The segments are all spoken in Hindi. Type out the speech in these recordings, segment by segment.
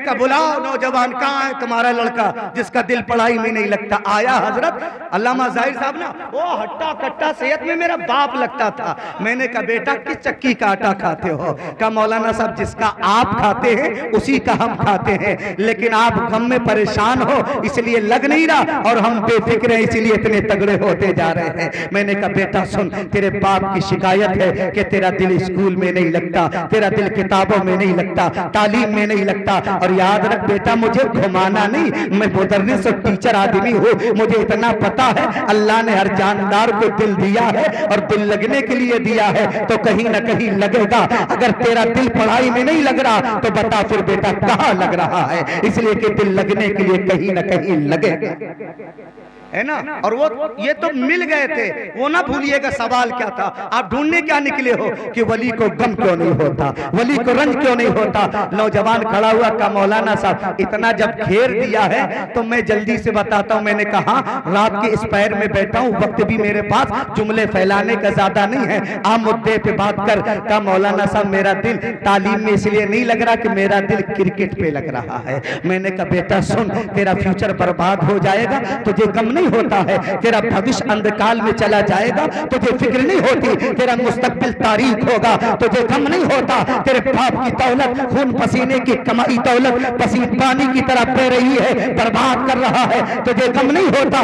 कहा बुलाओ नौजवान, कहाँ है तुम्हारा लड़का जिसका दिल पढ़ाई में नहीं लगता? आया हजरत अल्लामा ज़ाहिर साहब ना, वो हट्टा कट्टा सेहत में मेरा बाप लगता था। मैंने कहा बेटा किस चक्की का आटा खाते हो? कहा मौलाना साहब जिसका आप खाते हैं उसी का हम खाते हैं, लेकिन आप गम में परेशान हो इसलिए लग नहीं रहा, और हम बेफिक्र हैं इसलिए इतने तगड़े होते जा रहे हैं। मैंने कहा बेटा सुन, तेरे बाप की शिकायत है कि तेरा दिल स्कूल में नहीं लगता, तेरा दिल किताबों में नहीं लगता, तालीम में नहीं लगता। और याद रख बेटा, मुझे घुमाना नहीं, मैं मुदर्रिस और टीचर आदमी हूँ, मुझे इतना पता है अल्लाह ने हर जानदार को दिल दिया है और दिल लगने के लिए दिया है, तो कहीं ना कहीं लगेगा। अगर तेरा दिल पढ़ाई में नहीं लग रहा तो बता फिर बेटा कहाँ लग रहा है? इसलिए कि दिल लगने के लिए कहीं ना कहीं लगेगा, है ना। और वो ये तो मिल गए थे, वो ना भूलिएगा सवाल क्या था, आप ढूंढने क्या निकले हो कि वली को गम क्यों नहीं होता, वली को रंज क्यों नहीं होता? नौजवान खड़ा हुआ, का मौलाना साहब इतना जब घेर दिया है तो मैं जल्दी से बताता हूँ। मैंने कहा रात के इस पैर में बैठा हूँ, वक्त भी मेरे पास जुमले फैलाने का ज्यादा नहीं है, आम मुद्दे पे बात कर। का मौलाना साहब मेरा दिल तालीम में इसलिए नहीं लग रहा कि मेरा दिल क्रिकेट पे लग रहा है। मैंने कहा बेटा सुन, तेरा फ्यूचर बर्बाद हो जाएगा, तुझे गम नहीं होता है, तेरा भविष्य अंधकाल में चला जाएगा, तुझे फिक्र नहीं होती, तेरा मुस्तकबिल तारीख होगा, तुझे गम नहीं होता, तेरे बाप की दौलत खून पसीने की कमाई दौलत पसीने पानी की तरह बह रही है, बर्बाद कर रहा है, तुझे गम नहीं होता।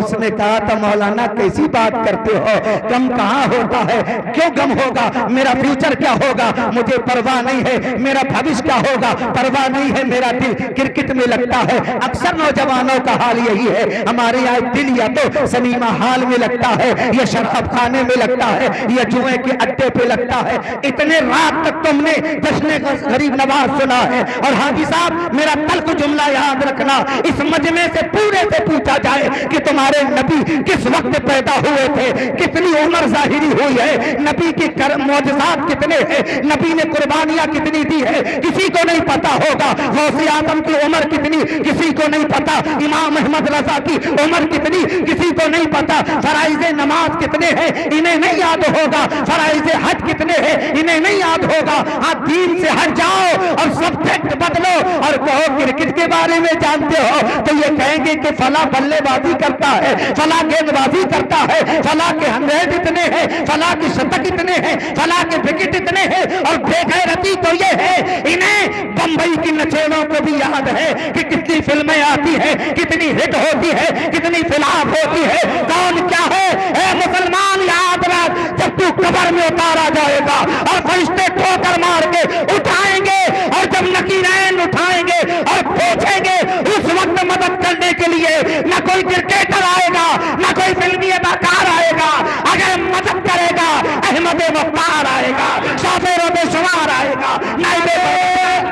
उसने कहा था मौलाना कैसी बात करते हो, गम कहाँ होता है, क्यों गम होगा, मेरा फ्यूचर क्या होगा मुझे परवाह नहीं है, मेरा भविष्य क्या होगा परवाह नहीं है, मेरा दिल क्रिकेट में लगता है। अक्सर नौजवानों का हाल यही है, हमारे यहाँ दिल या तो सिनेमा हॉल में लगता है, या शराब खाने में लगता है, या जुए के अड्डे पे लगता है। इतने रात तक तुमने जश्न गरीब नवाज सुना है। और हाजी साहब मेरा तल्ख जुमला याद रखना, इस मजमे से पूरे से पूछा जाए कि तुम्हारे नबी किस वक्त पैदा हुए थे, कितनी उम्र जाहिरी हुई है, नबी के मौजज़ात कितने हैं, नबी ने कुर्बानियां कितनी दी है, किसी को नहीं पता होगा। गौसे आजम की उम्र कितनी किसी को नहीं पता, इमाम अहमद रजा की उम्र कितनी किसी को नहीं पता, फराइज़े नमाज कितने हैं इन्हें नहीं याद होगा, फराइज़े हज कितने हैं इन्हें नहीं याद होगा। आप दीन से हट जाओ और सब्जेक्ट बदलो और कहो क्रिकेट के बारे में जानते हो, तो ये कहेंगे कि फला बल्लेबाजी करता है, फला गेंदबाजी करता है, फला के 100 इतने हैं, फला के शतक इतने हैं, फला के विकेट इतने हैं। और बेगैरती तो ये है, इन्हें बंबई की नचेड़ों को भी याद है कि कितनी फिल्में आती है, कितनी हिट होती है, कितनी फिल्म होती है, कौन क्या है। ए मुसलमान याद रख, जब तू कब्र में उतारा जाएगा और फरिश्ते ठोकर मार के उठाएंगे, और जब नकीरैन उठाएंगे और पूछेंगे, उस वक्त मदद करने के लिए न कोई क्रिकेटर आएगा, न कोई फिल्मी अदाकार आएगा, अगर मदद करेगा अहमद मुख्तार आएगा, शाफिर बेशुमार आएगा। नारे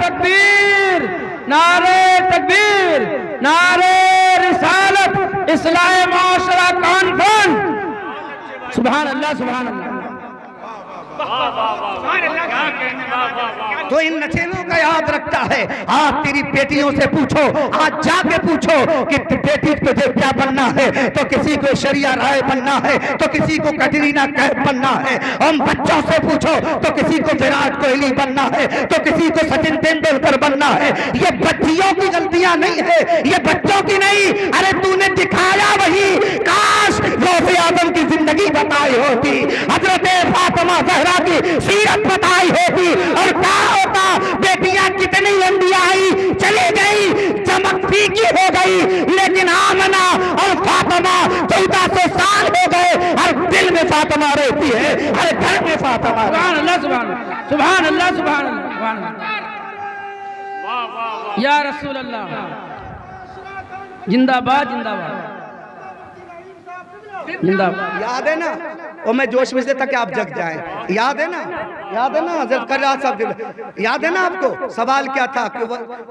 तकबीर, नारे तकबीर, नारे रिसालत, इस्लाह माशरा कॉन्फ्रेंस। सुभान अल्लाह, सुभान अल्लाह। तो इन नचेलों का याद रखता है। आज तेरी बेटियों से पूछो, आज जाके पूछो कि बेटी तुझे क्या बनना है, तो किसी को शरिया राय बनना है, तो किसी को कटरीना कैफ बनना है। हम बच्चों से पूछो तो किसी को विराट कोहली बनना है, तो किसी को सचिन तेंदुलकर बनना है। ये बच्चियों की गलतियां नहीं है, ये बच्चों की नहीं। अरे तूने दिखाया वही, काश गौसे आजम की जिंदगी बताई होती, हजरत फातिमा ज़हरा की सीरत बताई होती, और क्या होता, बेटियां कितनी लंबिया आई चली गई, चमक फीकी हो गई, लेकिन आमना और फातिमा 1400 साल हो गए, हर दिल में फातिमा रहती है, हर घर में फातिमा। सुभान अल्लाह, सुभान अल्लाह, सुभान अल्लाह, सुभान अल्लाह, या रसूल अल्लाह, जिंदाबाद जिंदाबाद जिंदाबाद। याद है ना, और मैं जोश में से था कि आप जग जाएं। याद है ना, याद है ना हज़रत कर्रा साहब, याद है ना आपको सवाल क्या था कि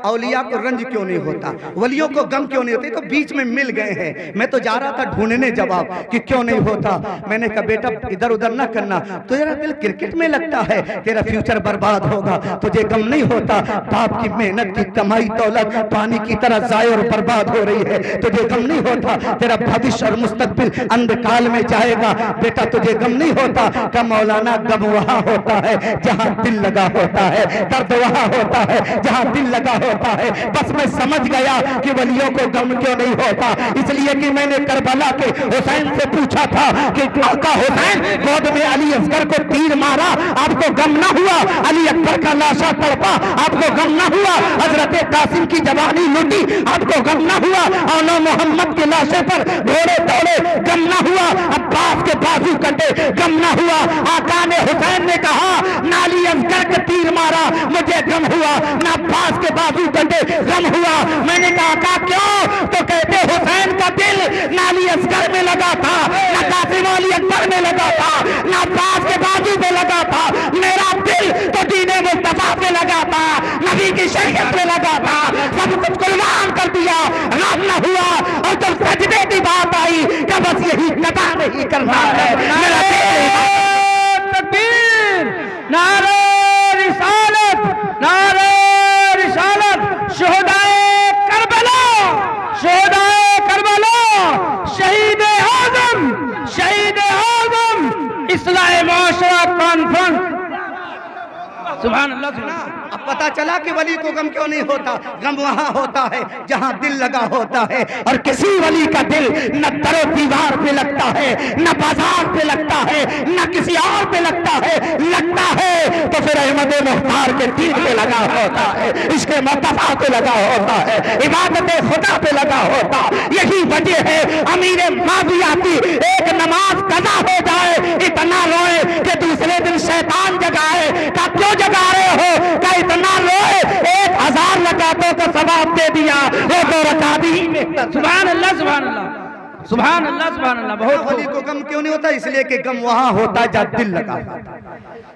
औलिया को रंज क्यों नहीं होता, वलियों को गम क्यों नहीं होती? तो बीच में मिल गए हैं। मैं तो जा रहा था ढूंढने जवाब कि क्यों नहीं होता। मैंने कहा बेटा इधर उधर ना करना, तेरा दिल क्रिकेट में लगता है, तेरा फ्यूचर बर्बाद होगा, तुझे गम नहीं होता। बाप की मेहनत की कमाई दौलत पानी की तरह जाए और बर्बाद हो रही है, तुझे गम नहीं होता। तेरा भविष्य और मुस्तकबिल अंधकाल में जाएगा, बेटा तुझे गम नहीं होता। का मौलाना गम वहाँ होता है जहाँ दिल लगा होता है, दर्द वहाँ होता है जहाँ दिल लगा होता है। बस मैं समझ गया कि वलियों को गम क्यों नहीं होता, इसलिए कि मैंने करबला के हुसैन से पूछा था कि आका हुसैन गोद में अली असगर को तीर मारा, आपको गम ना हुआ? अली अकबर का लाशा तड़पा, आपको गम ना हुआ? हजरत कासिम की जवानी लूटी, आपको गम ना हुआ? औला मोहम्मद के लाशे पर घोड़े दौड़े, गम ना हुआ? अब्बास के बाजू कटे, गम ना हुआ? आका ने हुसैन ने कहा नाली असगर के तीर मारा, मुझे गम हुआ, ना अब्बास के बाजू कटे, गम हुआ। मैंने कहा आका क्यों? तो कहते हुसैन का दिल नाली असगर में लगा था, ना कासिम अली अकबर में लगा था, ना अब्बास के बाजू पे लगा था। मेरा दिल तो दीने मुस्तफा पे लगा था, नबी की शरीयत पे लगा था, सब कुछ कुर्बान कर दिया, गम न हुआ। और जब सजदे की बात आई कि बस यही कदा नहीं करना है, मेरा तकबीर, नारे रिसालत, नारे रिसालत, शोहदाए करबला, शोहदाए करबला, शहीद आजम, शहीद आजम, इस्लाह माशरा कॉन्फ्रेंस। सुभान अल्लाह, सुभान अल्लाह। अब पता चला कि वली को गम क्यों नहीं होता। गम वहाँ होता है जहाँ दिल लगा होता है, और किसी वली का दिल न दरो दीवार पे लगता है, न बाजार पे लगता है, न किसी और पे लगता है। लगता है तो फिर अहमद मुख्तार के दीन पे लगा होता है, इसके मुस्तफा पे लगा होता है, इबादत खुदा पे लगा होता। यही वजह है अमीर माविया की एक नमाज कज़ा हो जाए इतना रोए कि दूसरे दिन शैतान जगाए। का क्यों जगा रहे हो? का इतना रोए 1000 रकातों का सवाब दे दिया, वो 2 रकात ही। सुभान अल्लाह, सुभान अल्लाह, सुभान अल्लाह, सुभान अल्लाह। बहुत वली को गम क्यों नहीं होता? इसलिए कि गम वहाँ होता है जहाँ दिल लगा होता है।